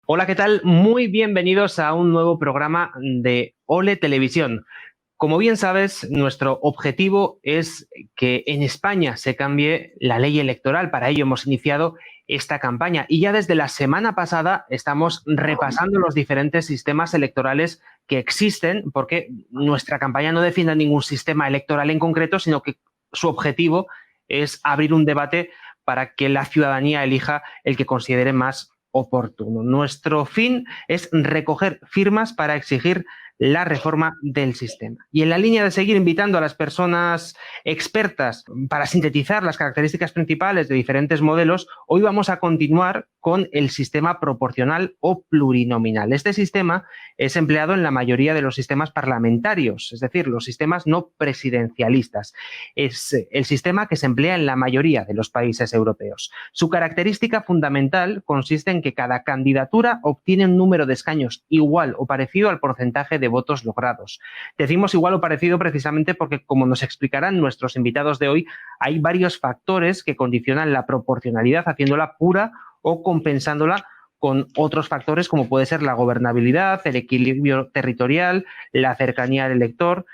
Hola, ¿qué tal? Muy bienvenidos a un nuevo programa de Ole Televisión. Como bien sabes, nuestro objetivo es que en España se cambie la ley electoral. Para ello hemos iniciado esta campaña y ya desde la semana pasada estamos repasando los diferentes sistemas electorales que existen, porque nuestra campaña no defiende ningún sistema electoral en concreto, sino que su objetivo es abrir un debate para que la ciudadanía elija el que considere más oportuno. Nuestro fin es recoger firmas para exigir la reforma del sistema. Y en la línea de seguir invitando a las personas expertas para sintetizar las características principales de diferentes modelos, hoy vamos a continuar con el sistema proporcional o plurinominal. Este sistema es empleado en la mayoría de los sistemas parlamentarios, es decir, los sistemas no presidencialistas. Es el sistema que se emplea en la mayoría de los países europeos. Su característica fundamental consiste en que cada candidatura obtiene un número de escaños igual o parecido al porcentaje de votos logrados. Decimos igual o parecido precisamente porque, como nos explicarán nuestros invitados de hoy, hay varios factores que condicionan la proporcionalidad, haciéndola pura o compensándola con otros factores como puede ser la gobernabilidad, el equilibrio territorial, la cercanía al elector.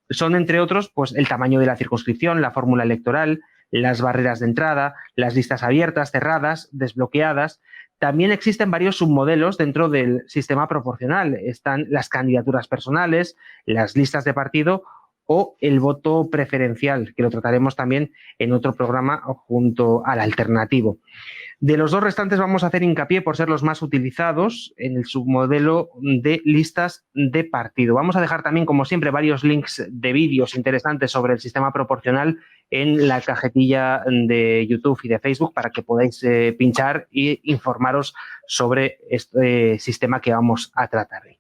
Son, entre otros, pues el tamaño de la circunscripción, la fórmula electoral, las barreras de entrada, las listas abiertas, cerradas, desbloqueadas. También existen varios submodelos dentro del sistema proporcional. Están las candidaturas personales, las listas de partido o el voto preferencial, que lo trataremos también en otro programa junto al alternativo. De los dos restantes vamos a hacer hincapié por ser los más utilizados en el submodelo de listas de partido. Vamos a dejar también, como siempre, varios links de vídeos interesantes sobre el sistema proporcional en la cajetilla de YouTube y de Facebook para que podáis pinchar e informaros sobre este sistema que vamos a tratar hoy.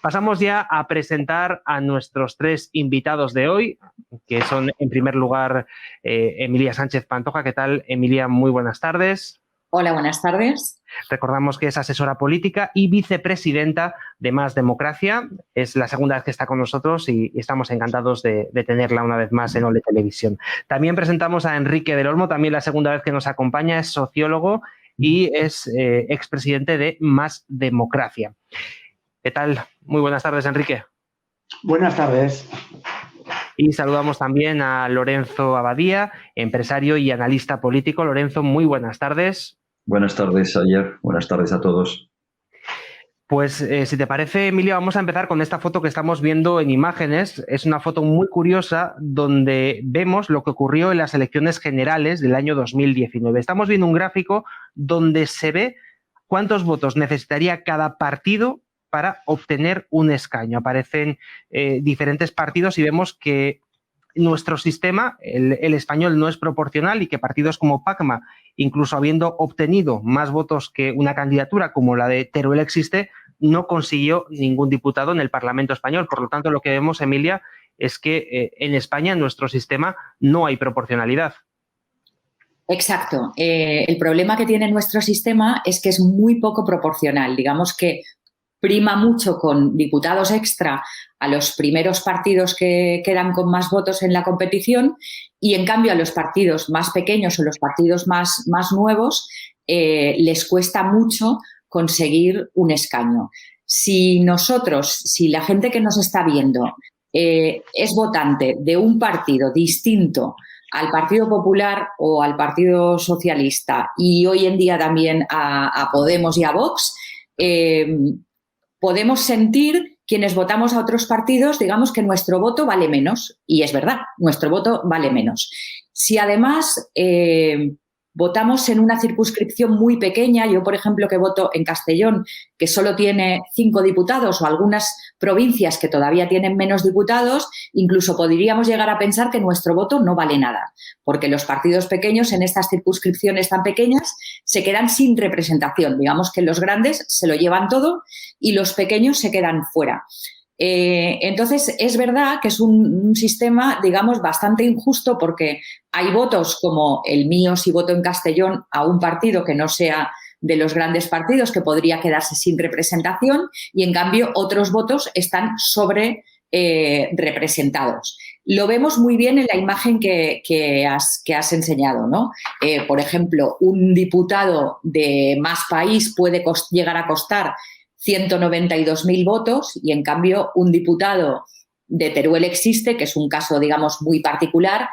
Pasamos ya a presentar a nuestros tres invitados de hoy, que son, en primer lugar, Emilia Sánchez Pantoja. ¿Qué tal, Emilia? Muy buenas tardes. Hola, buenas tardes. Recordamos que es asesora política y vicepresidenta de Más Democracia. Es la segunda vez que está con nosotros y estamos encantados de tenerla una vez más en Ole Televisión. También presentamos a Enrique del Olmo, también la segunda vez que nos acompaña, es sociólogo y es expresidente de Más Democracia. ¿Qué tal? Muy buenas tardes, Enrique. Buenas tardes. Y saludamos también a Lorenzo Abadía, empresario y analista político. Lorenzo, muy buenas tardes. Buenas tardes, Ayer. Buenas tardes a todos. Pues si te parece, Emilia, vamos a empezar con esta foto que estamos viendo en imágenes. Es una foto muy curiosa donde vemos lo que ocurrió en las elecciones generales del año 2019. Estamos viendo un gráfico donde se ve cuántos votos necesitaría cada partido para obtener un escaño. Aparecen diferentes partidos y vemos que nuestro sistema, el español, no es proporcional y que partidos como Pacma, incluso habiendo obtenido más votos que una candidatura como la de Teruel existe, no consiguió ningún diputado en el Parlamento español. Por lo tanto, lo que vemos, Emilia, es que en España, en nuestro sistema, no hay proporcionalidad. Exacto. El problema que tiene nuestro sistema es que es muy poco proporcional. Digamos que prima mucho con diputados extra a los primeros partidos que quedan con más votos en la competición y, en cambio, a los partidos más pequeños o los partidos más nuevos les cuesta mucho conseguir un escaño. Si la gente que nos está viendo es votante de un partido distinto al Partido Popular o al Partido Socialista y hoy en día también a Podemos y a Vox, podemos sentir, quienes votamos a otros partidos, digamos que nuestro voto vale menos. Y es verdad, nuestro voto vale menos. Si además votamos en una circunscripción muy pequeña, yo, por ejemplo, que voto en Castellón, que solo tiene 5 diputados, o algunas provincias que todavía tienen menos diputados, incluso podríamos llegar a pensar que nuestro voto no vale nada, porque los partidos pequeños en estas circunscripciones tan pequeñas se quedan sin representación. Digamos que los grandes se lo llevan todo y los pequeños se quedan fuera. Entonces, es verdad que es un sistema, digamos, bastante injusto porque hay votos como el mío si voto en Castellón a un partido que no sea de los grandes partidos, que podría quedarse sin representación, y en cambio otros votos están sobre representados. lo vemos muy bien en la imagen que has enseñado, ¿no? Por ejemplo, un diputado de Más País puede llegar a costar 192.000 votos y, en cambio, un diputado de Teruel Existe, que es un caso, digamos, muy particular,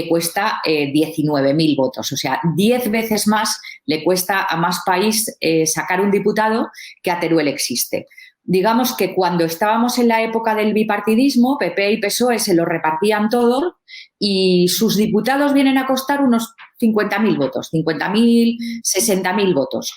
cuesta 19.000 votos. O sea, 10 veces más le cuesta a Más País sacar un diputado que a Teruel Existe. Digamos que cuando estábamos en la época del bipartidismo, PP y PSOE se lo repartían todo y sus diputados vienen a costar unos 50.000 votos, 50.000, 60.000 votos.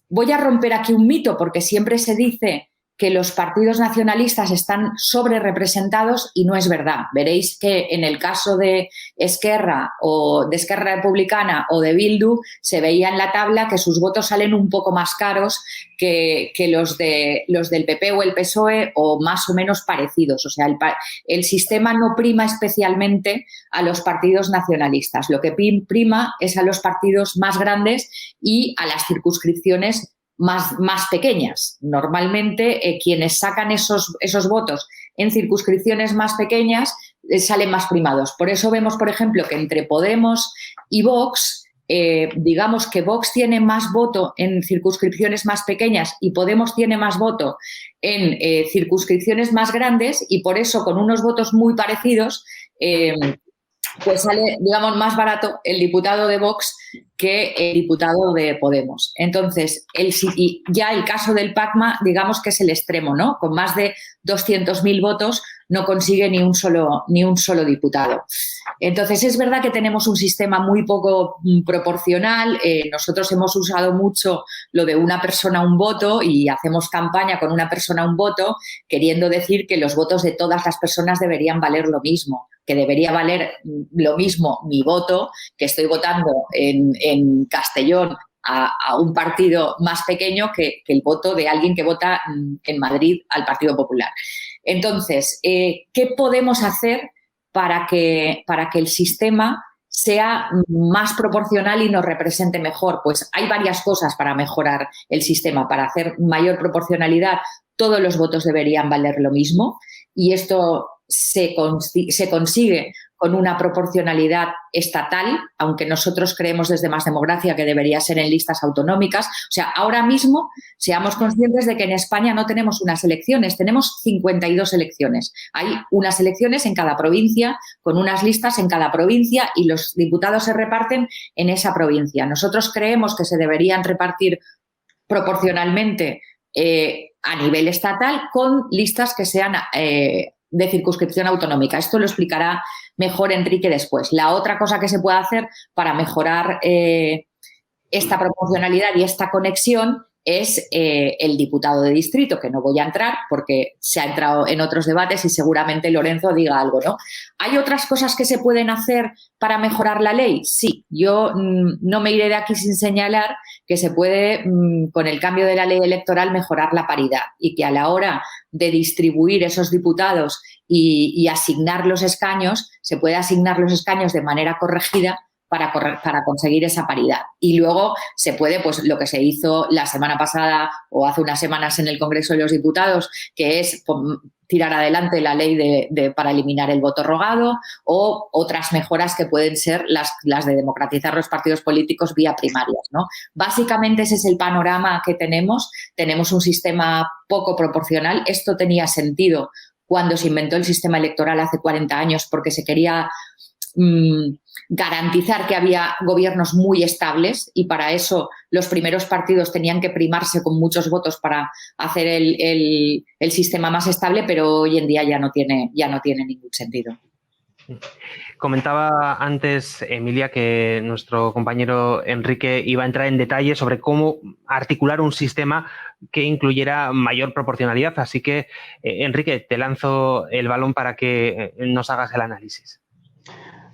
Voy a romper aquí un mito porque siempre se dice que los partidos nacionalistas están sobrerepresentados y no es verdad. Veréis que en el caso de Esquerra o de Esquerra Republicana o de Bildu se veía en la tabla que sus votos salen un poco más caros que los del PP o el PSOE o más o menos parecidos. O sea, el sistema no prima especialmente a los partidos nacionalistas. Lo que prima es a los partidos más grandes y a las circunscripciones más pequeñas. Normalmente quienes sacan esos votos en circunscripciones más pequeñas salen más primados. Por eso vemos, por ejemplo, que entre Podemos y Vox, digamos que Vox tiene más voto en circunscripciones más pequeñas y Podemos tiene más voto en circunscripciones más grandes y por eso con unos votos muy parecidos pues sale, digamos, más barato el diputado de Vox que el diputado de Podemos. Entonces, ya el caso del PACMA, digamos que es el extremo, ¿no? Con más de 200.000 votos no consigue ni un solo diputado. Entonces, es verdad que tenemos un sistema muy poco proporcional. Nosotros hemos usado mucho lo de una persona, un voto y hacemos campaña con una persona, un voto, queriendo decir que los votos de todas las personas deberían valer lo mismo, que debería valer lo mismo mi voto, que estoy votando en Castellón a un partido más pequeño que el voto de alguien que vota en Madrid al Partido Popular. Entonces, ¿qué podemos hacer para que el sistema sea más proporcional y nos represente mejor? Pues hay varias cosas para mejorar el sistema. Para hacer mayor proporcionalidad, todos los votos deberían valer lo mismo y esto se consigue con una proporcionalidad estatal, aunque nosotros creemos desde Más Democracia que debería ser en listas autonómicas. O sea, ahora mismo seamos conscientes de que en España no tenemos unas elecciones, tenemos 52 elecciones. Hay unas elecciones en cada provincia, con unas listas en cada provincia y los diputados se reparten en esa provincia. Nosotros creemos que se deberían repartir proporcionalmente a nivel estatal con listas que sean de circunscripción autonómica. Esto lo explicará mejor Enrique después. La otra cosa que se puede hacer para mejorar esta proporcionalidad y esta conexión es el diputado de distrito, que no voy a entrar porque se ha entrado en otros debates y seguramente Lorenzo diga algo, ¿no? ¿Hay otras cosas que se pueden hacer para mejorar la ley? Sí, yo no me iré de aquí sin señalar que se puede, con el cambio de la ley electoral, mejorar la paridad y que a la hora de distribuir esos diputados y asignar los escaños, se puede asignar los escaños de manera corregida para conseguir esa paridad. Y luego se puede, pues lo que se hizo la semana pasada o hace unas semanas en el Congreso de los Diputados, que es tirar adelante la ley para eliminar el voto rogado o otras mejoras que pueden ser las de democratizar los partidos políticos vía primarias, ¿no? Básicamente ese es el panorama que tenemos. Tenemos un sistema poco proporcional. Esto tenía sentido cuando se inventó el sistema electoral hace 40 años porque se quería garantizar que había gobiernos muy estables y para eso los primeros partidos tenían que primarse con muchos votos para hacer el sistema más estable, pero hoy en día ya no tiene ningún sentido. Comentaba antes, Emilia, que nuestro compañero Enrique iba a entrar en detalle sobre cómo articular un sistema que incluyera mayor proporcionalidad. Así que, Enrique, te lanzo el balón para que nos hagas el análisis.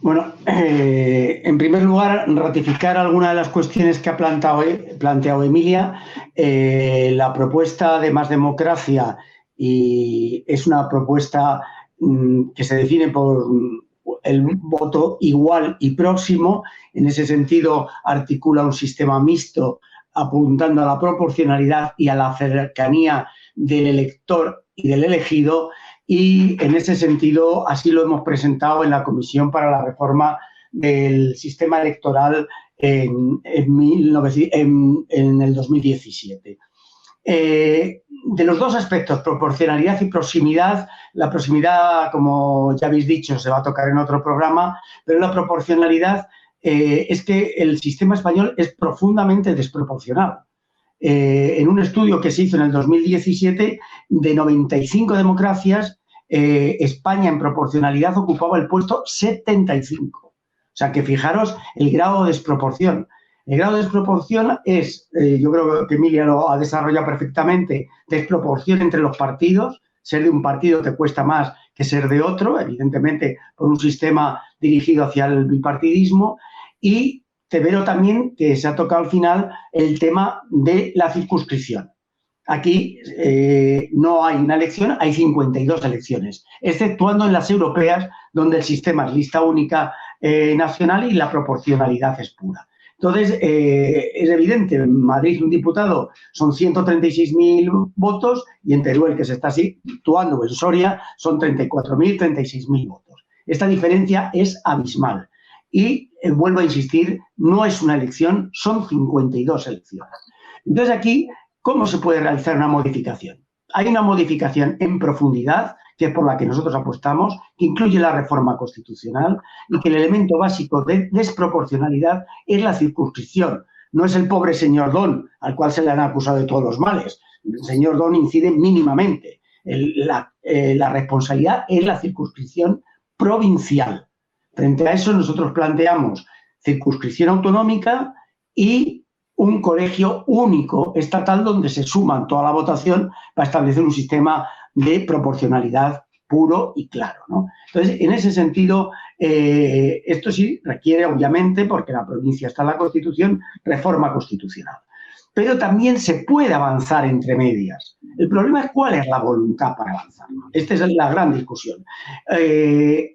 Bueno, en primer lugar, ratificar algunas de las cuestiones que ha planteado Emilia. La propuesta de Más Democracia es una propuesta que se define por el voto igual y próximo. En ese sentido, articula un sistema mixto apuntando a la proporcionalidad y a la cercanía del elector y del elegido. y en ese sentido así lo hemos presentado en la Comisión para la Reforma del Sistema Electoral en el 2017. De los dos aspectos, proporcionalidad y proximidad, la proximidad, como ya habéis dicho, se va a tocar en otro programa, pero la proporcionalidad es que el sistema español es profundamente desproporcional. En un estudio que se hizo en el 2017, de 95 democracias, España en proporcionalidad ocupaba el puesto 75. O sea que fijaros el grado de desproporción. El grado de desproporción es, yo creo que Emilia lo ha desarrollado perfectamente, desproporción entre los partidos. Ser de un partido te cuesta más que ser de otro, evidentemente por un sistema dirigido hacia el bipartidismo. Y te veo también que se ha tocado al final el tema de la circunscripción. Aquí no hay una elección, hay 52 elecciones, exceptuando en las europeas, donde el sistema es lista única nacional y la proporcionalidad es pura. Entonces, es evidente, en Madrid un diputado son 136.000 votos y en Teruel, que se está situando, en Soria, son 34.000, 36.000 votos. Esta diferencia es abismal. Y vuelvo a insistir, no es una elección, son 52 elecciones. Entonces aquí, ¿cómo se puede realizar una modificación? Hay una modificación en profundidad, que es por la que nosotros apostamos, que incluye la reforma constitucional y que el elemento básico de desproporcionalidad es la circunscripción. No es el pobre señor Don, al cual se le han acusado de todos los males. El señor Don incide mínimamente. La responsabilidad es la circunscripción provincial. Frente a eso, nosotros planteamos circunscripción autonómica y un colegio único estatal donde se suman toda la votación para establecer un sistema de proporcionalidad puro y claro, ¿no? Entonces, en ese sentido, esto sí requiere, obviamente, porque la provincia está en la Constitución, reforma constitucional. Pero también se puede avanzar entre medias. El problema es cuál es la voluntad para avanzar. Esta es la gran discusión.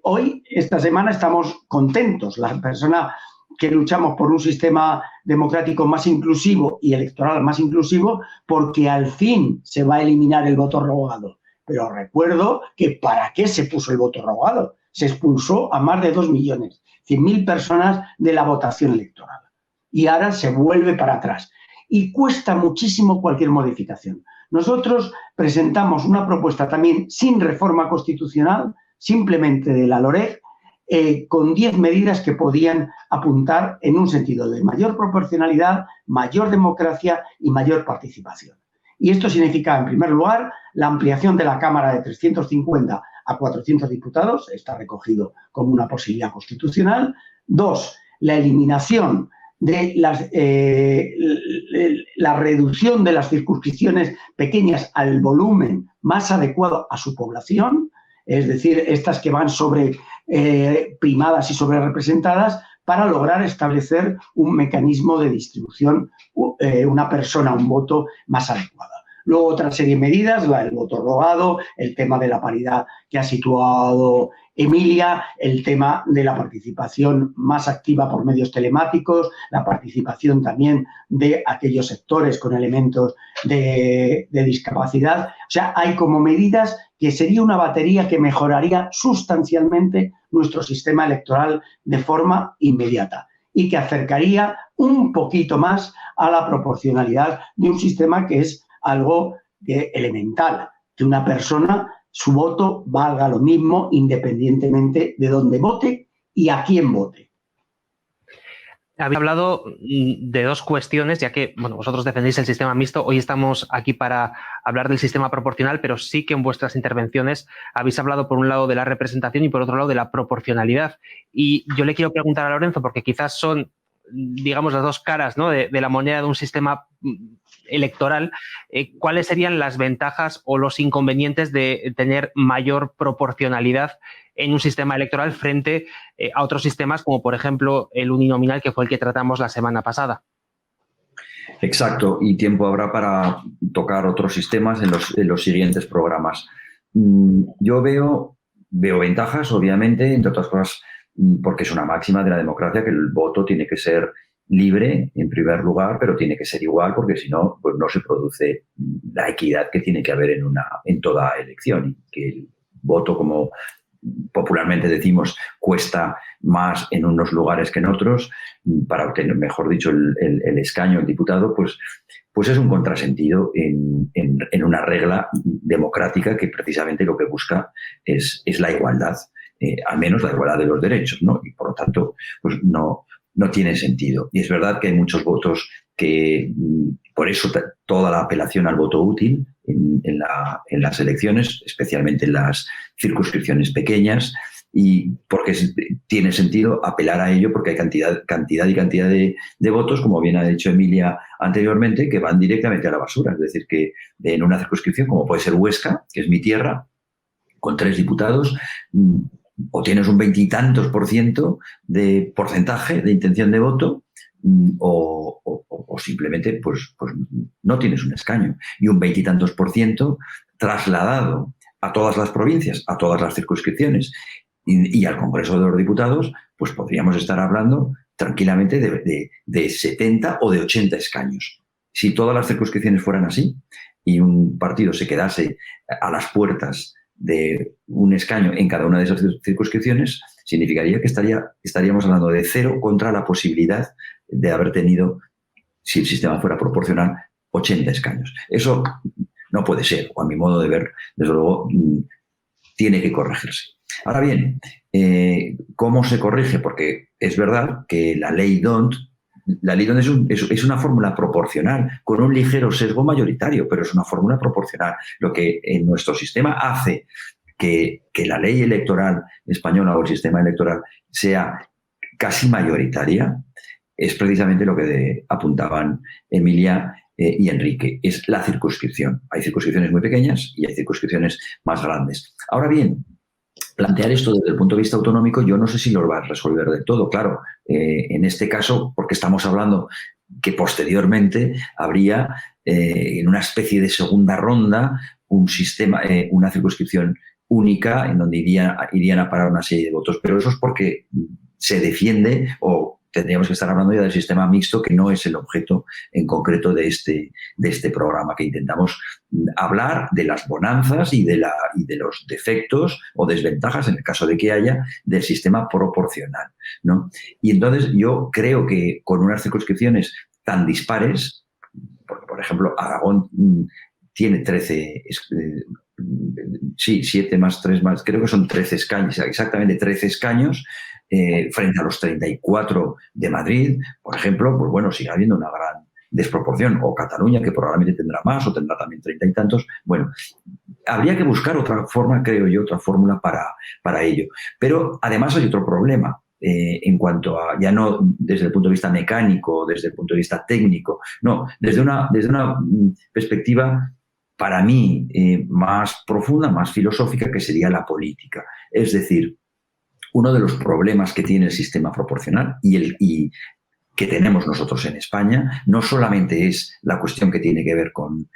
Hoy, esta semana, estamos contentos. Las personas que luchamos por un sistema democrático más inclusivo y electoral más inclusivo, porque al fin se va a eliminar el voto rogado. Pero recuerdo que ¿para qué se puso el voto rogado? Se expulsó a más de 2 millones, 100.000 personas de la votación electoral. Y ahora se vuelve para atrás. Y cuesta muchísimo cualquier modificación. Nosotros presentamos una propuesta también sin reforma constitucional, simplemente de la LOREG, con 10 medidas que podían apuntar en un sentido de mayor proporcionalidad, mayor democracia y mayor participación. Y esto significa, en primer lugar, la ampliación de la Cámara de 350 a 400 diputados, está recogido como una posibilidad constitucional. 2, la eliminación de la reducción de las circunscripciones pequeñas al volumen más adecuado a su población, es decir, estas que van primadas y sobre representadas, para lograr establecer un mecanismo de distribución, una persona, un voto más adecuada. Luego otra serie de medidas, el voto rogado, el tema de la paridad que ha situado Emilia, el tema de la participación más activa por medios telemáticos, la participación también de aquellos sectores con elementos de discapacidad. O sea, hay como medidas que sería una batería que mejoraría sustancialmente nuestro sistema electoral de forma inmediata y que acercaría un poquito más a la proporcionalidad de un sistema que es algo elemental, que una persona, su voto valga lo mismo independientemente de dónde vote y a quién vote. Habéis hablado de dos cuestiones, ya que vosotros defendéis el sistema mixto. Hoy estamos aquí para hablar del sistema proporcional, pero sí que en vuestras intervenciones habéis hablado por un lado de la representación y por otro lado de la proporcionalidad. Y yo le quiero preguntar a Lorenzo, porque quizás son, digamos, las dos caras, ¿no?, de la moneda de un sistema electoral, ¿cuáles serían las ventajas o los inconvenientes de tener mayor proporcionalidad en un sistema electoral frente a otros sistemas como, por ejemplo, el uninominal, que fue el que tratamos la semana pasada? Exacto, y tiempo habrá para tocar otros sistemas en los siguientes programas. Yo veo ventajas, obviamente, entre otras cosas, porque es una máxima de la democracia que el voto tiene que ser libre, en primer lugar, pero tiene que ser igual, porque si no, pues no se produce la equidad que tiene que haber en toda elección, y que voto, como popularmente decimos, cuesta más en unos lugares que en otros, para obtener, mejor dicho, el escaño, el diputado, pues es un contrasentido en una regla democrática que precisamente lo que busca es la igualdad, al menos la igualdad de los derechos, ¿no? Y por lo tanto, pues no tiene sentido. Y es verdad que hay muchos votos que, por eso toda la apelación al voto útil en las elecciones, especialmente en las circunscripciones pequeñas, y porque tiene sentido apelar a ello porque hay cantidad de votos, como bien ha dicho Emilia anteriormente, que van directamente a la basura. Es decir, que en una circunscripción como puede ser Huesca, que es mi tierra, con 3 diputados, o tienes un 20 y tantos % de porcentaje de intención de voto, o simplemente pues no tienes un escaño. Y un 20 y tantos % trasladado a todas las provincias, a todas las circunscripciones y al Congreso de los Diputados, pues podríamos estar hablando tranquilamente de 70 o de 80 escaños. Si todas las circunscripciones fueran así y un partido se quedase a las puertas de un escaño en cada una de esas circunscripciones, significaría que estaríamos hablando de 0 contra la posibilidad de haber tenido, si el sistema fuera proporcional, 80 escaños. Eso no puede ser, o a mi modo de ver, desde luego, tiene que corregirse. Ahora bien, ¿cómo se corrige? Porque es verdad que la ley DONT es una fórmula proporcional con un ligero sesgo mayoritario, pero es una fórmula proporcional. Lo que en nuestro sistema hace que la ley electoral española o el sistema electoral sea casi mayoritaria es precisamente lo que apuntaban Emilia y Enrique, es la circunscripción. Hay circunscripciones muy pequeñas y hay circunscripciones más grandes. Ahora bien, plantear esto desde el punto de vista autonómico, yo no sé si lo va a resolver del todo. Claro, en este caso, porque estamos hablando que posteriormente habría en una especie de segunda ronda un sistema, una circunscripción única en donde irían a parar una serie de votos. Pero eso es porque se defiende, o tendríamos que estar hablando ya del sistema mixto, que no es el objeto en concreto de este programa, que intentamos hablar de las bonanzas y de los defectos o desventajas, en el caso de que haya, del sistema proporcional, ¿no? Y entonces yo creo que con unas circunscripciones tan dispares, porque por ejemplo Aragón tiene 13, 7 más 3 más, creo que son 13 escaños, exactamente 13 escaños, frente a los 34 de Madrid, por ejemplo, pues bueno, sigue habiendo una gran desproporción. O Cataluña, que probablemente tendrá más, o tendrá también 30 y tantos. Bueno, habría que buscar otra forma, creo yo, otra fórmula para ello. Pero además hay otro problema. En cuanto a, ya no desde el punto de vista mecánico, desde el punto de vista técnico, no, desde una perspectiva para mí más profunda, más filosófica, que sería la política. Es decir, uno de los problemas que tiene el sistema proporcional y que tenemos nosotros en España no solamente es la cuestión que tiene que ver con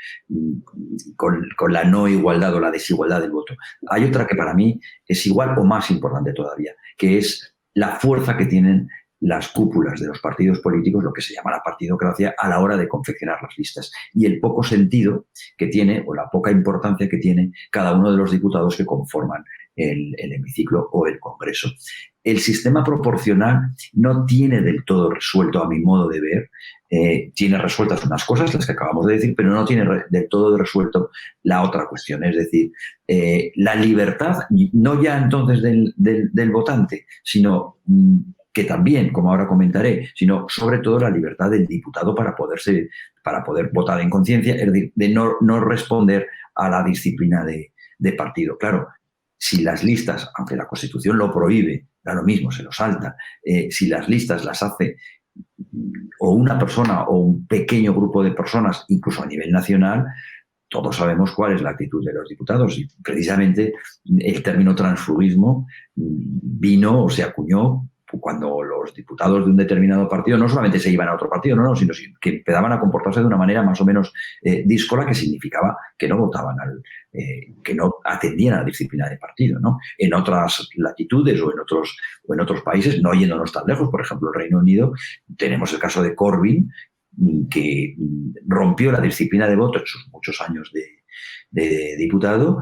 la no igualdad o la desigualdad del voto. Hay otra que para mí es igual o más importante todavía, que es la fuerza que tienen las cúpulas de los partidos políticos, lo que se llama la partidocracia, a la hora de confeccionar las listas, y el poco sentido que tiene, o la poca importancia que tiene, cada uno de los diputados que conforman el hemiciclo o el Congreso. El sistema proporcional no tiene del todo resuelto, a mi modo de ver, tiene resueltas unas cosas, las que acabamos de decir, pero no tiene del todo resuelto la otra cuestión, es decir, la libertad, no ya entonces del votante, sino que también, como ahora comentaré, sino sobre todo la libertad del diputado para poder votar en conciencia, es decir, de no responder a la disciplina de partido. Claro, si las listas, aunque la Constitución lo prohíbe, da lo mismo, se lo salta, si las listas las hace o una persona o un pequeño grupo de personas, incluso a nivel nacional, todos sabemos cuál es la actitud de los diputados, y precisamente el término transfugismo vino o se acuñó cuando los diputados de un determinado partido no solamente se iban a otro partido, sino que empezaban a comportarse de una manera más o menos díscola, que significaba que no votaban, que no atendían a la disciplina de partido, ¿no? En otras latitudes o en otros países, no yéndonos tan lejos, por ejemplo, el Reino Unido, tenemos el caso de Corbyn, que rompió la disciplina de voto en sus muchos años de diputado,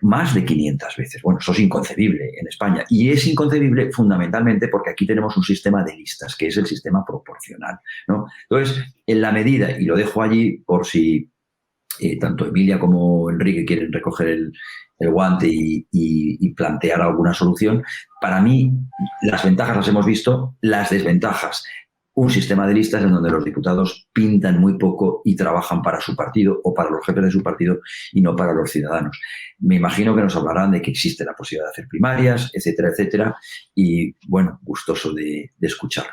más de 500 veces. Bueno, eso es inconcebible en España. Y es inconcebible fundamentalmente porque aquí tenemos un sistema de listas, que es el sistema proporcional, ¿no? Entonces, en la medida, y lo dejo allí por si tanto Emilia como Enrique quieren recoger el guante y plantear alguna solución, para mí las ventajas las hemos visto, las desventajas. Un sistema de listas en donde los diputados pintan muy poco y trabajan para su partido o para los jefes de su partido y no para los ciudadanos. Me imagino que nos hablarán de que existe la posibilidad de hacer primarias, etcétera, etcétera, y bueno, gustoso de escuchar.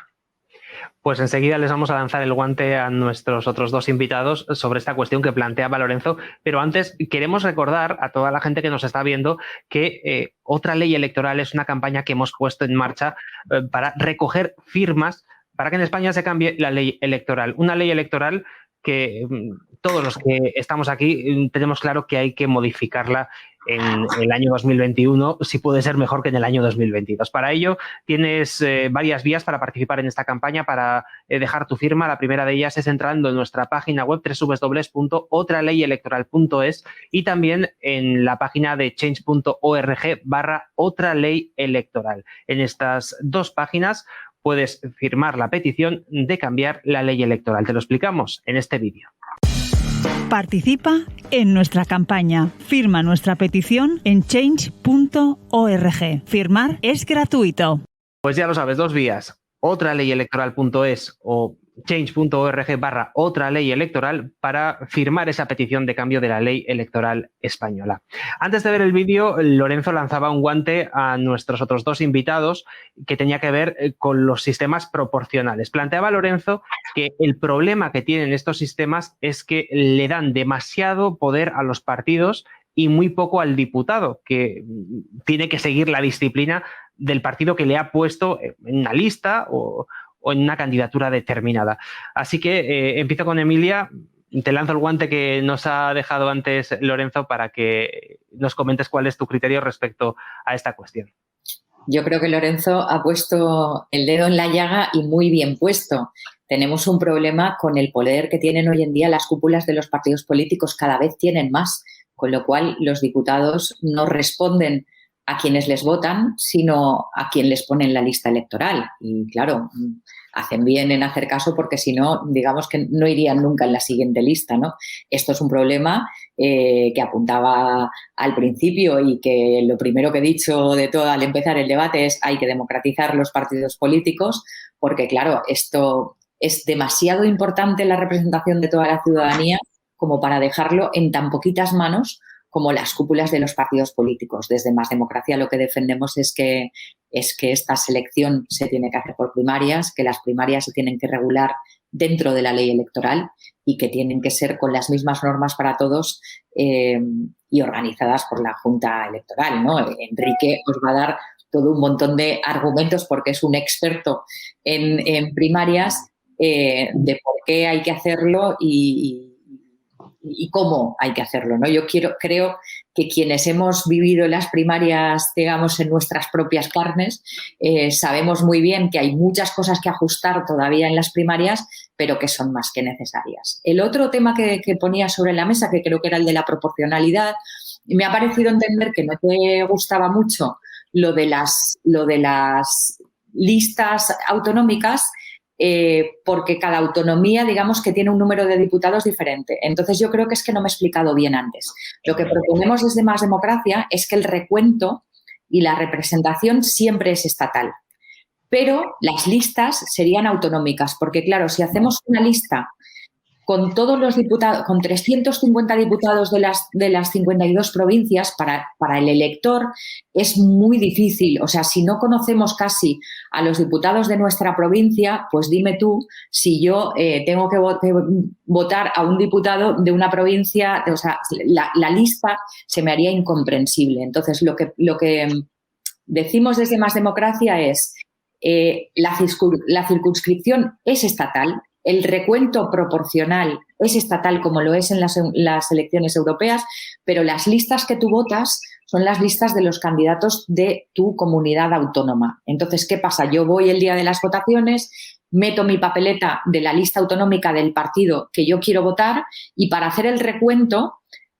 Pues enseguida les vamos a lanzar el guante a nuestros otros dos invitados sobre esta cuestión que planteaba Lorenzo, pero antes queremos recordar a toda la gente que nos está viendo que Otra Ley Electoral es una campaña que hemos puesto en marcha para recoger firmas para que en España se cambie la ley electoral. Una ley electoral que todos los que estamos aquí tenemos claro que hay que modificarla en el año 2021, si puede ser mejor que en el año 2022. Para ello tienes varias vías para participar en esta campaña, para dejar tu firma. La primera de ellas es entrando en nuestra página web www.otraleyelectoral.es y también en la página de change.org/otra ley electoral. En estas dos páginas puedes firmar la petición de cambiar la ley electoral. Te lo explicamos en este vídeo. Participa en nuestra campaña. Firma nuestra petición en change.org. Firmar es gratuito. Pues ya lo sabes, dos vías. otraleyelectoral.es o change.org/otra ley electoral para firmar esa petición de cambio de la ley electoral española. Antes de ver el vídeo, Lorenzo lanzaba un guante a nuestros otros dos invitados que tenía que ver con los sistemas proporcionales. Planteaba Lorenzo que el problema que tienen estos sistemas es que le dan demasiado poder a los partidos y muy poco al diputado, que tiene que seguir la disciplina del partido que le ha puesto en una lista o en una candidatura determinada. Así que empiezo con Emilia. Te lanzo el guante que nos ha dejado antes Lorenzo para que nos comentes cuál es tu criterio respecto a esta cuestión. Yo creo que Lorenzo ha puesto el dedo en la llaga y muy bien puesto. Tenemos un problema con el poder que tienen hoy en día las cúpulas de los partidos políticos. Cada vez tienen más, con lo cual los diputados no responden a quienes les votan, sino a quien les pone en la lista electoral. Y claro, hacen bien en hacer caso porque si no, digamos que no irían nunca en la siguiente lista, ¿no? Esto es un problema que apuntaba al principio y que lo primero que he dicho de todo al empezar el debate es hay que democratizar los partidos políticos porque, claro, esto es demasiado importante la representación de toda la ciudadanía como para dejarlo en tan poquitas manos como las cúpulas de los partidos políticos. Desde Más Democracia lo que defendemos es que esta selección se tiene que hacer por primarias, que las primarias se tienen que regular dentro de la ley electoral y que tienen que ser con las mismas normas para todos y organizadas por la Junta Electoral, ¿no? Enrique os va a dar todo un montón de argumentos porque es un experto en primarias de por qué hay que hacerlo y cómo hay que hacerlo, ¿no? Yo creo que quienes hemos vivido las primarias, digamos, en nuestras propias carnes, sabemos muy bien que hay muchas cosas que ajustar todavía en las primarias, pero que son más que necesarias. El otro tema que ponía sobre la mesa, que creo que era el de la proporcionalidad, me ha parecido entender que no te gustaba mucho lo de las listas autonómicas, porque cada autonomía, digamos, que tiene un número de diputados diferente. Entonces, yo creo que es que no me he explicado bien antes. Lo que proponemos desde Más Democracia es que el recuento y la representación siempre es estatal, pero las listas serían autonómicas, porque, claro, si hacemos una lista con todos los diputados, con 350 diputados de las 52 provincias, para el elector es muy difícil. O sea, si no conocemos casi a los diputados de nuestra provincia, pues dime tú si yo tengo que votar a un diputado de una provincia, o sea, la lista se me haría incomprensible. Entonces, lo que decimos desde Más Democracia es la circunscripción es estatal. El recuento proporcional es estatal como lo es en las elecciones europeas, pero las listas que tú votas son las listas de los candidatos de tu comunidad autónoma. Entonces, ¿qué pasa? Yo voy el día de las votaciones, meto mi papeleta de la lista autonómica del partido que yo quiero votar y para hacer el recuento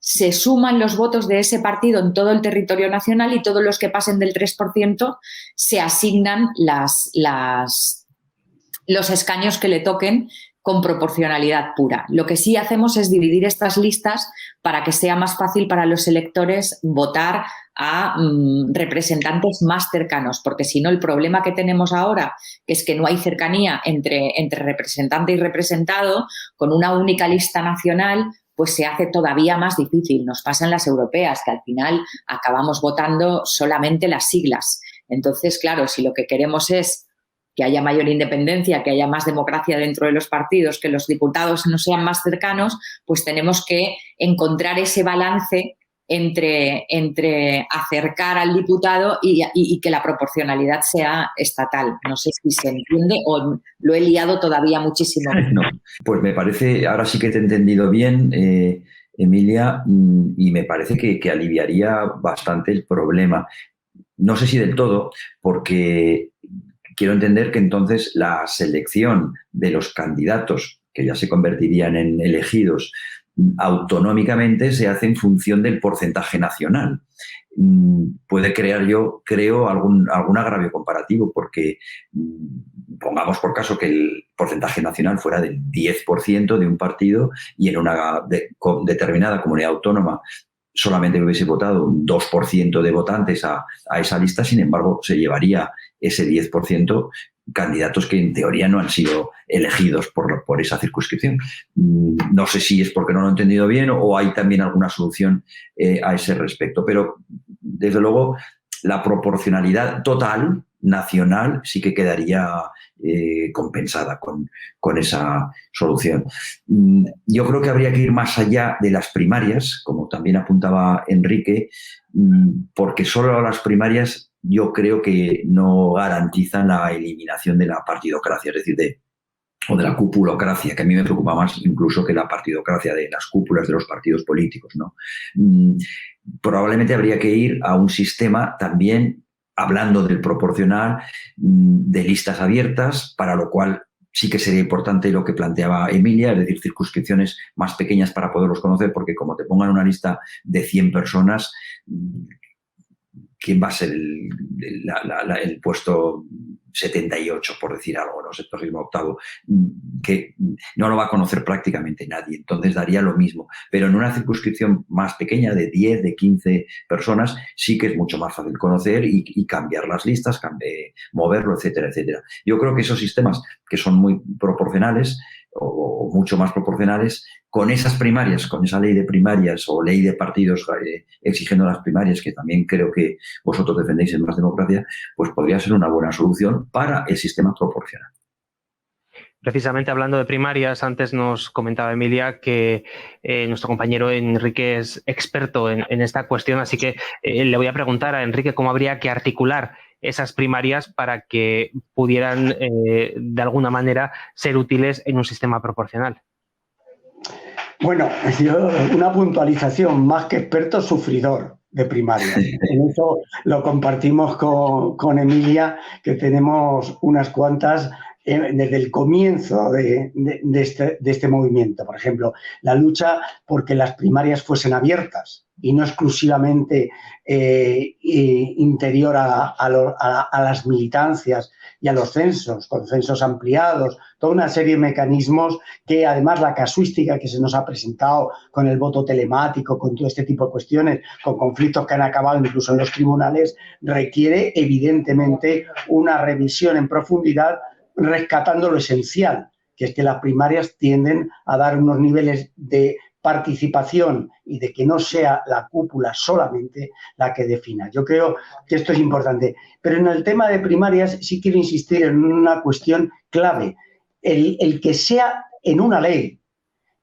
se suman los votos de ese partido en todo el territorio nacional y todos los que pasen del 3% se asignan los escaños que le toquen con proporcionalidad pura. Lo que sí hacemos es dividir estas listas para que sea más fácil para los electores votar a representantes más cercanos, porque si no, el problema que tenemos ahora es que no hay cercanía entre representante y representado. Con una única lista nacional, pues se hace todavía más difícil. Nos pasa en las europeas, que al final acabamos votando solamente las siglas. Entonces, claro, si lo que queremos es que haya mayor independencia, que haya más democracia dentro de los partidos, que los diputados no sean más cercanos, pues tenemos que encontrar ese balance entre acercar al diputado y que la proporcionalidad sea estatal. No sé si se entiende o lo he liado todavía muchísimo. No, pues me parece, ahora sí que te he entendido bien, Emilia, y me parece que aliviaría bastante el problema. No sé si del todo, porque quiero entender que entonces la selección de los candidatos, que ya se convertirían en elegidos autonómicamente, se hace en función del porcentaje nacional. Puede crear, yo creo, algún agravio comparativo, porque pongamos por caso que el porcentaje nacional fuera del 10% de un partido y en una determinada comunidad autónoma solamente hubiese votado un 2% de votantes a esa lista, sin embargo, se llevaría ese 10% candidatos que en teoría no han sido elegidos por esa circunscripción. No sé si es porque no lo he entendido bien o hay también alguna solución a ese respecto, pero desde luego la proporcionalidad total nacional sí que quedaría compensada con esa solución. Yo creo que habría que ir más allá de las primarias, como también apuntaba Enrique, porque solo las primarias yo creo que no garantizan la eliminación de la partidocracia, es decir, o de la cupulocracia, que a mí me preocupa más incluso que la partidocracia de las cúpulas de los partidos políticos, ¿no? Probablemente habría que ir a un sistema también, hablando del proporcional, de listas abiertas, para lo cual sí que sería importante lo que planteaba Emilia, es decir, circunscripciones más pequeñas para poderlos conocer, porque como te pongan una lista de 100 personas, ¿quién va a ser el puesto 78, por decir algo, no sé, el próximo octavo? Que no lo va a conocer prácticamente nadie, entonces daría lo mismo. Pero en una circunscripción más pequeña, de 10, de 15 personas, sí que es mucho más fácil conocer y cambiar las listas, moverlo, etcétera, etcétera. Yo creo que esos sistemas que son muy proporcionales o mucho más proporcionales, con esas primarias, con esa ley de primarias o ley de partidos exigiendo las primarias, que también creo que vosotros defendéis en Más Democracia, pues podría ser una buena solución para el sistema proporcional. Precisamente hablando de primarias, antes nos comentaba Emilia que nuestro compañero Enrique es experto en esta cuestión, así que le voy a preguntar a Enrique cómo habría que articular esas primarias para que pudieran de alguna manera ser útiles en un sistema proporcional. Bueno, yo una puntualización, más que experto, sufridor de primarias. En eso lo compartimos con Emilia, que tenemos unas cuantas desde el comienzo de este movimiento. Por ejemplo, la lucha porque las primarias fuesen abiertas y no exclusivamente interior a las militancias y a los censos, con censos ampliados, toda una serie de mecanismos que además la casuística que se nos ha presentado con el voto telemático, con todo este tipo de cuestiones, con conflictos que han acabado incluso en los tribunales, requiere evidentemente una revisión en profundidad, rescatando lo esencial, que es que las primarias tienden a dar unos niveles de participación y de que no sea la cúpula solamente la que defina. Yo creo que esto es importante. Pero en el tema de primarias sí quiero insistir en una cuestión clave. El que sea en una ley,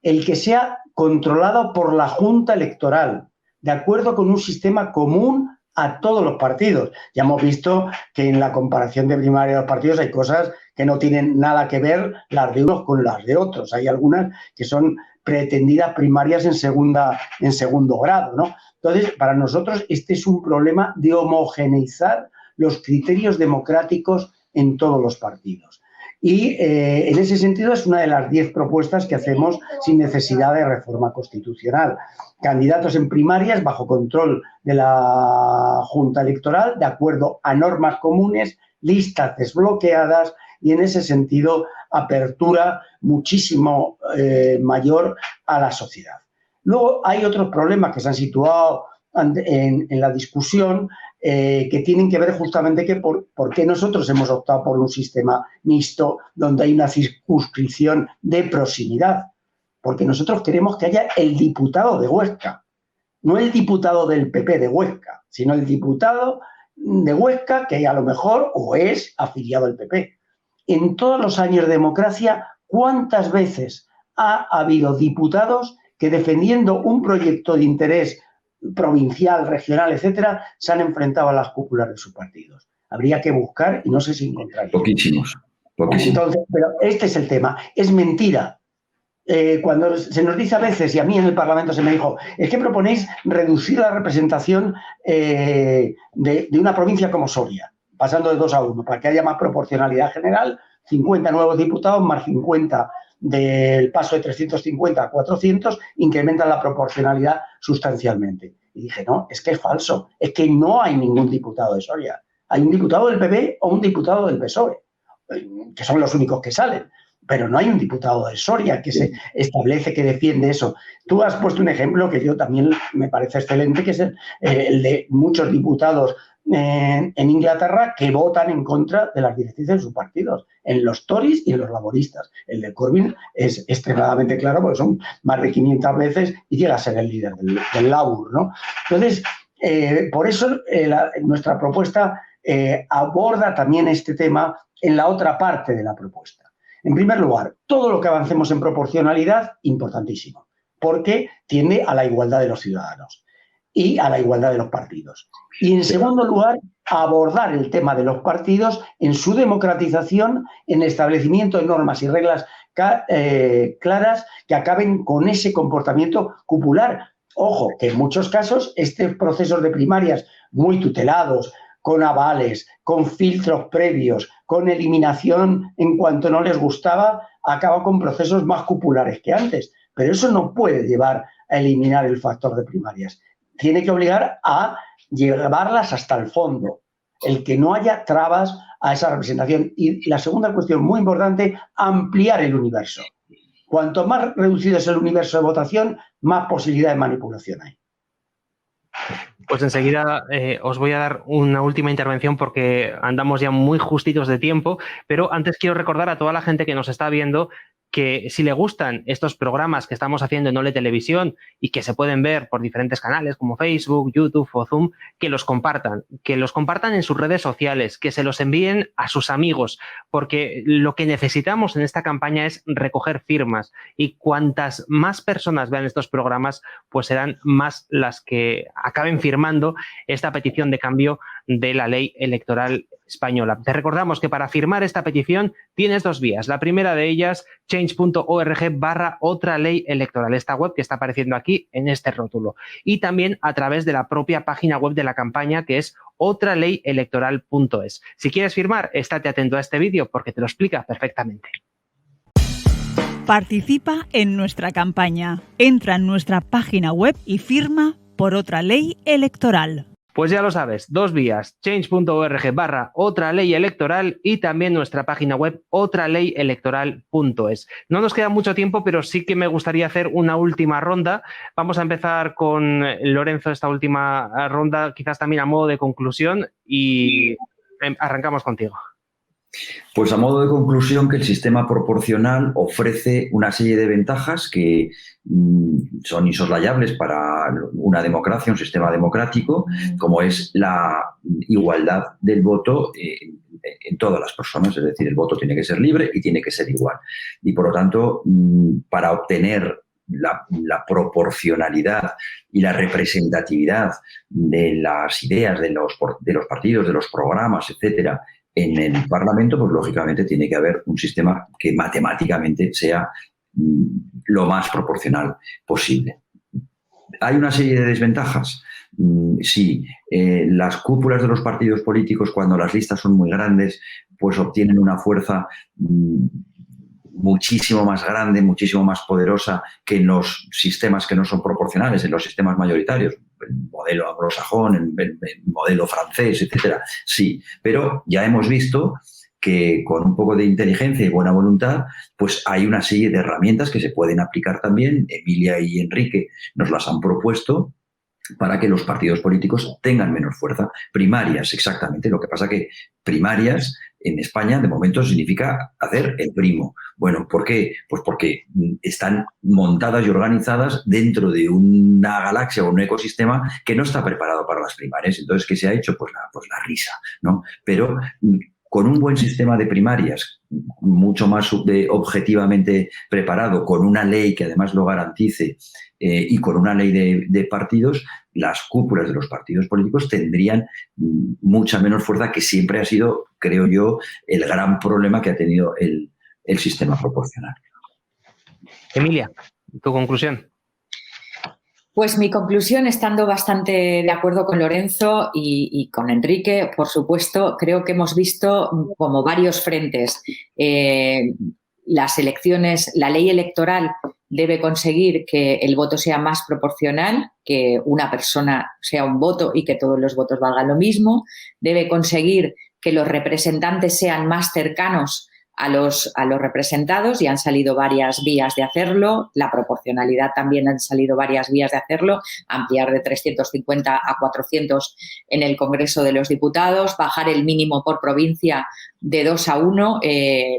el que sea controlado por la Junta Electoral, de acuerdo con un sistema común a todos los partidos. Ya hemos visto que en la comparación de primarias de los partidos hay cosas que no tienen nada que ver las de unos con las de otros. Hay algunas que son pretendidas primarias en segundo grado, ¿no? Entonces, para nosotros este es un problema de homogeneizar los criterios democráticos en todos los partidos. Y en ese sentido es una de las 10 propuestas que hacemos sin necesidad de reforma constitucional. Candidatos en primarias bajo control de la Junta Electoral, de acuerdo a normas comunes, listas desbloqueadas y en ese sentido apertura muchísimo mayor a la sociedad. Luego hay otros problemas que se han situado en la discusión que tienen que ver justamente que por qué nosotros hemos optado por un sistema mixto donde hay una circunscripción de proximidad. Porque nosotros queremos que haya el diputado de Huesca, no el diputado del PP de Huesca, sino el diputado de Huesca que a lo mejor o es afiliado al PP. En todos los años de democracia, ¿cuántas veces ha habido diputados que defendiendo un proyecto de interés provincial, regional, etcétera, se han enfrentado a las cúpulas de sus partidos? Habría que buscar y no sé si encontrar. Poquísimos. Entonces, pero este es el tema. Es mentira. Cuando se nos dice a veces, y a mí en el Parlamento se me dijo, es que proponéis reducir la representación de una provincia como Soria, pasando de 2 a 1, para que haya más proporcionalidad general, 50 nuevos diputados más 50 del paso de 350 a 400, incrementan la proporcionalidad sustancialmente. Y dije, no, es que es falso, es que no hay ningún diputado de Soria. Hay un diputado del PP o un diputado del PSOE, que son los únicos que salen. Pero no hay un diputado de Soria que se establece, que defiende eso. Tú has puesto un ejemplo que yo también me parece excelente, que es el de muchos diputados en Inglaterra que votan en contra de las directrices de sus partidos, en los Tories y en los laboristas. El de Corbyn es extremadamente claro porque son más de 500 veces y llega a ser el líder del Labour, ¿no? Entonces, por eso nuestra propuesta aborda también este tema en la otra parte de la propuesta. En primer lugar, todo lo que avancemos en proporcionalidad, importantísimo, porque tiende a la igualdad de los ciudadanos y a la igualdad de los partidos. Y en segundo lugar, abordar el tema de los partidos en su democratización, en el establecimiento de normas y reglas claras que acaben con ese comportamiento cupular. Ojo, que en muchos casos estos procesos de primarias muy tutelados, con avales, con filtros previos, con eliminación en cuanto no les gustaba, acaba con procesos más cupulares que antes. Pero eso no puede llevar a eliminar el factor de primarias. Tiene que obligar a llevarlas hasta el fondo, el que no haya trabas a esa representación. Y la segunda cuestión muy importante, ampliar el universo. Cuanto más reducido es el universo de votación, más posibilidad de manipulación hay. Pues enseguida os voy a dar una última intervención porque andamos ya muy justitos de tiempo, pero antes quiero recordar a toda la gente que nos está viendo que si le gustan estos programas que estamos haciendo en Ole Televisión y que se pueden ver por diferentes canales como Facebook, YouTube o Zoom, que los compartan en sus redes sociales, que se los envíen a sus amigos, porque lo que necesitamos en esta campaña es recoger firmas y cuantas más personas vean estos programas, pues serán más las que acaben firmando esta petición de cambio de la ley electoral española. Te recordamos que para firmar esta petición tienes 2 vías. La primera de ellas, change.org/otra ley electoral, esta web que está apareciendo aquí en este rótulo. Y también a través de la propia página web de la campaña, que es otraleyelectoral.es. Si quieres firmar, estate atento a este vídeo porque te lo explica perfectamente. Participa en nuestra campaña. Entra en nuestra página web y firma por otra ley electoral. Pues ya lo sabes, 2 vías, change.org/otra ley electoral y también nuestra página web otraleyelectoral.es. No nos queda mucho tiempo, pero sí que me gustaría hacer una última ronda. Vamos a empezar con Lorenzo esta última ronda, quizás también a modo de conclusión, y arrancamos contigo. Pues a modo de conclusión, que el sistema proporcional ofrece una serie de ventajas que son insoslayables para una democracia, un sistema democrático, como es la igualdad del voto en todas las personas. Es decir, el voto tiene que ser libre y tiene que ser igual. Y por lo tanto, para obtener la proporcionalidad y la representatividad de las ideas de los partidos, de los programas, etcétera, en el Parlamento, pues lógicamente tiene que haber un sistema que matemáticamente sea lo más proporcional posible. ¿Hay una serie de desventajas? Sí. Las cúpulas de los partidos políticos, cuando las listas son muy grandes, pues obtienen una fuerza muchísimo más grande, muchísimo más poderosa que en los sistemas que no son proporcionales, en los sistemas mayoritarios, el modelo anglosajón, el modelo francés, etcétera. Sí, pero ya hemos visto que con un poco de inteligencia y buena voluntad, pues hay una serie de herramientas que se pueden aplicar también. Emilia y Enrique nos las han propuesto para que los partidos políticos tengan menos fuerza. Primarias, exactamente. Lo que pasa que primarias en España de momento significa hacer el primo. Bueno, ¿por qué? Pues porque están montadas y organizadas dentro de una galaxia o un ecosistema que no está preparado para las primarias. Entonces, ¿qué se ha hecho? Pues la risa, ¿no? Pero con un buen sistema de primarias, mucho más objetivamente preparado, con una ley que además lo garantice y con una ley de partidos, las cúpulas de los partidos políticos tendrían mucha menos fuerza, que siempre ha sido, creo yo, el gran problema que ha tenido el sistema proporcional. Emilia, tu conclusión. Pues mi conclusión, estando bastante de acuerdo con Lorenzo y con Enrique, por supuesto, creo que hemos visto como varios frentes. Las elecciones, la ley electoral debe conseguir que el voto sea más proporcional, que una persona sea un voto y que todos los votos valgan lo mismo. Debe conseguir que los representantes sean más cercanos a los representados, y han salido varias vías de hacerlo. La proporcionalidad también han salido varias vías de hacerlo, ampliar de 350 a 400 en el Congreso de los Diputados, bajar el mínimo por provincia de 2 a 1.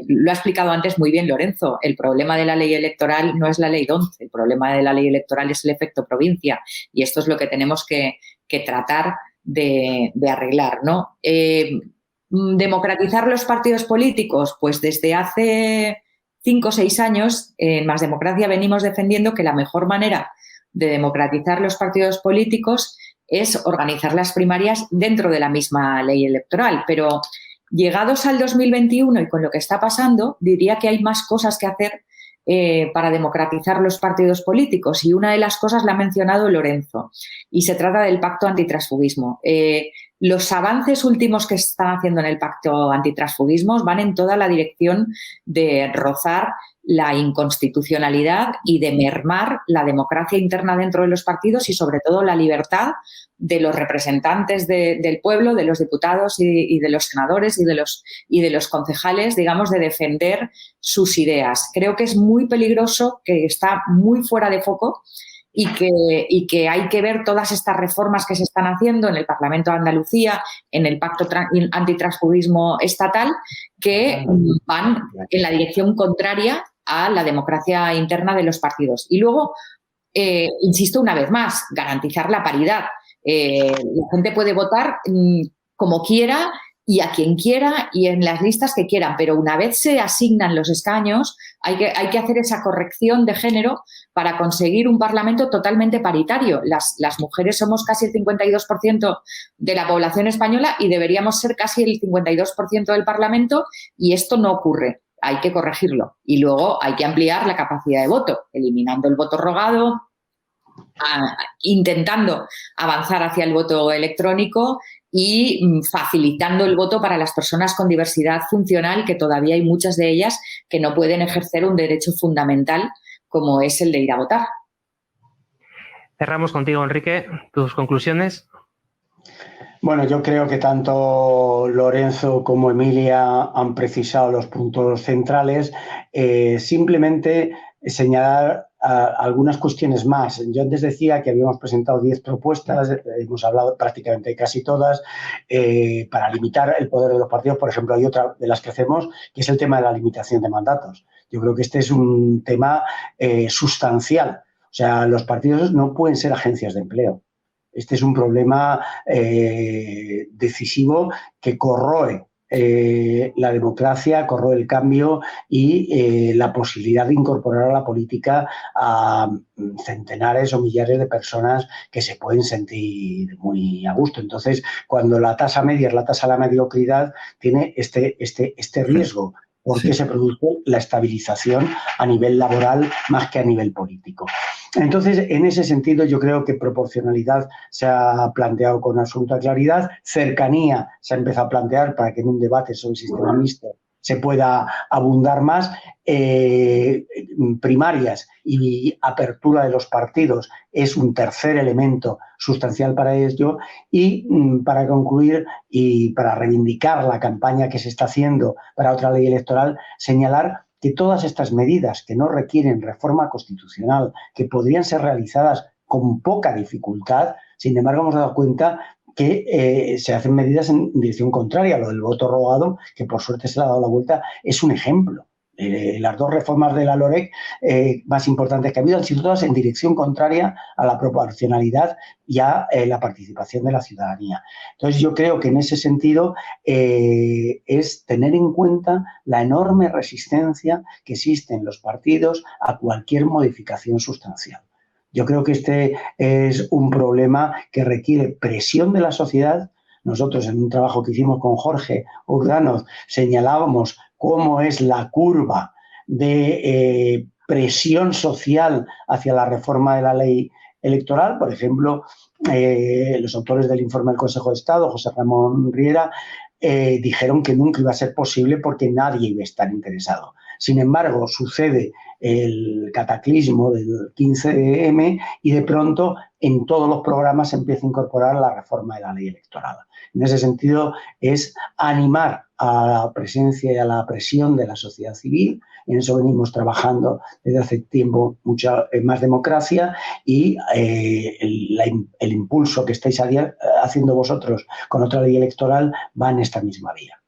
Lo ha explicado antes muy bien Lorenzo. El problema de la ley electoral no es la ley DONCE, el problema de la ley electoral es el efecto provincia, y esto es lo que tenemos que tratar de arreglar, ¿no? Democratizar los partidos políticos, pues desde hace 5 o 6 años en Más Democracia venimos defendiendo que la mejor manera de democratizar los partidos políticos es organizar las primarias dentro de la misma ley electoral, pero llegados al 2021 y con lo que está pasando, diría que hay más cosas que hacer para democratizar los partidos políticos, y una de las cosas la ha mencionado Lorenzo, y se trata del pacto antitransfugismo. Los avances últimos que se están haciendo en el pacto antitransfugismo van en toda la dirección de rozar la inconstitucionalidad y de mermar la democracia interna dentro de los partidos, y sobre todo la libertad de los representantes del pueblo, de los diputados y de los senadores y de los concejales, digamos, de defender sus ideas. Creo que es muy peligroso, que está muy fuera de foco, y que hay que ver todas estas reformas que se están haciendo en el Parlamento de Andalucía, en el Pacto Antitransfugismo Estatal, que van en la dirección contraria a la democracia interna de los partidos. Y luego, insisto una vez más, garantizar la paridad. La gente puede votar como quiera y a quien quiera y en las listas que quieran, pero una vez se asignan los escaños, hay que hacer esa corrección de género para conseguir un Parlamento totalmente paritario. Las mujeres somos casi el 52% de la población española y deberíamos ser casi el 52% del Parlamento, y esto no ocurre. Hay que corregirlo. Y luego hay que ampliar la capacidad de voto, eliminando el voto rogado, intentando avanzar hacia el voto electrónico y facilitando el voto para las personas con diversidad funcional, que todavía hay muchas de ellas que no pueden ejercer un derecho fundamental como es el de ir a votar. Cerramos contigo, Enrique. ¿Tus conclusiones? Bueno, yo creo que tanto Lorenzo como Emilia han precisado los puntos centrales. Simplemente señalar algunas cuestiones más. Yo antes decía que habíamos presentado 10 propuestas, hemos hablado prácticamente de casi todas, para limitar el poder de los partidos. Por ejemplo, hay otra de las que hacemos, que es el tema de la limitación de mandatos. Yo creo que este es un tema sustancial. O sea, los partidos no pueden ser agencias de empleo. Este es un problema decisivo que corroe la democracia, corroe el cambio y la posibilidad de incorporar a la política a centenares o millares de personas que se pueden sentir muy a gusto. Entonces, cuando la tasa media es la tasa de la mediocridad, tiene este riesgo. porque se produjo la estabilización a nivel laboral más que a nivel político. Entonces, en ese sentido, yo creo que proporcionalidad se ha planteado con absoluta claridad, cercanía se ha empezado a plantear para que en un debate sobre el sistema mixto se pueda abundar más, primarias y apertura de los partidos es un tercer elemento sustancial para ello. Y para concluir y para reivindicar la campaña que se está haciendo para otra ley electoral, señalar que todas estas medidas que no requieren reforma constitucional, que podrían ser realizadas con poca dificultad, sin embargo hemos dado cuenta que se hacen medidas en dirección contraria. Lo del voto rogado, que por suerte se le ha dado la vuelta, es un ejemplo. Las dos reformas de la LOREC más importantes que ha habido han sido todas en dirección contraria a la proporcionalidad y a la participación de la ciudadanía. Entonces, yo creo que en ese sentido es tener en cuenta la enorme resistencia que existe en los partidos a cualquier modificación sustancial. Yo creo que este es un problema que requiere presión de la sociedad. Nosotros, en un trabajo que hicimos con Jorge Urdanoz, señalábamos cómo es la curva de presión social hacia la reforma de la ley electoral. Por ejemplo, los autores del informe del Consejo de Estado, José Ramón Riera, dijeron que nunca iba a ser posible porque nadie iba a estar interesado. Sin embargo, sucede el cataclismo del 15M y de pronto en todos los programas se empieza a incorporar la reforma de la ley electoral. En ese sentido, es animar a la presencia y a la presión de la sociedad civil. En eso venimos trabajando desde hace tiempo, mucha más democracia, y el impulso que estáis haciendo vosotros con otra ley electoral va en esta misma vía.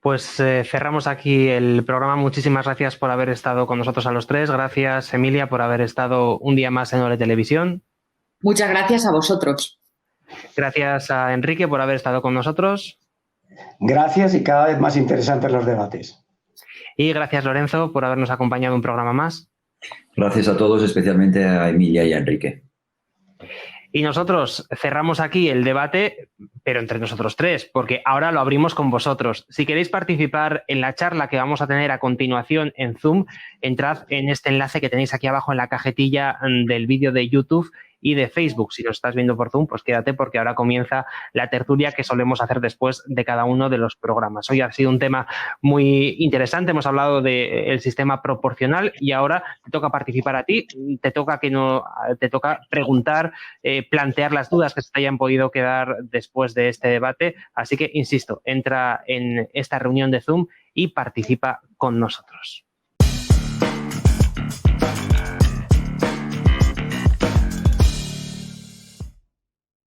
Pues cerramos aquí el programa. Muchísimas gracias por haber estado con nosotros a los tres. Gracias, Emilia, por haber estado un día más en Ole Televisión. Muchas gracias a vosotros. Gracias a Enrique por haber estado con nosotros. Gracias, y cada vez más interesantes los debates. Y gracias, Lorenzo, por habernos acompañado en un programa más. Gracias a todos, especialmente a Emilia y a Enrique. Y nosotros cerramos aquí el debate, pero entre nosotros tres, porque ahora lo abrimos con vosotros. Si queréis participar en la charla que vamos a tener a continuación en Zoom, entrad en este enlace que tenéis aquí abajo en la cajetilla del vídeo de YouTube y de Facebook. Si lo estás viendo por Zoom, pues quédate, porque ahora comienza la tertulia que solemos hacer después de cada uno de los programas. Hoy ha sido un tema muy interesante. Hemos hablado del sistema proporcional y ahora te toca participar a ti. Te toca preguntar, plantear las dudas que se te hayan podido quedar después de este debate. Así que, insisto, entra en esta reunión de Zoom y participa con nosotros.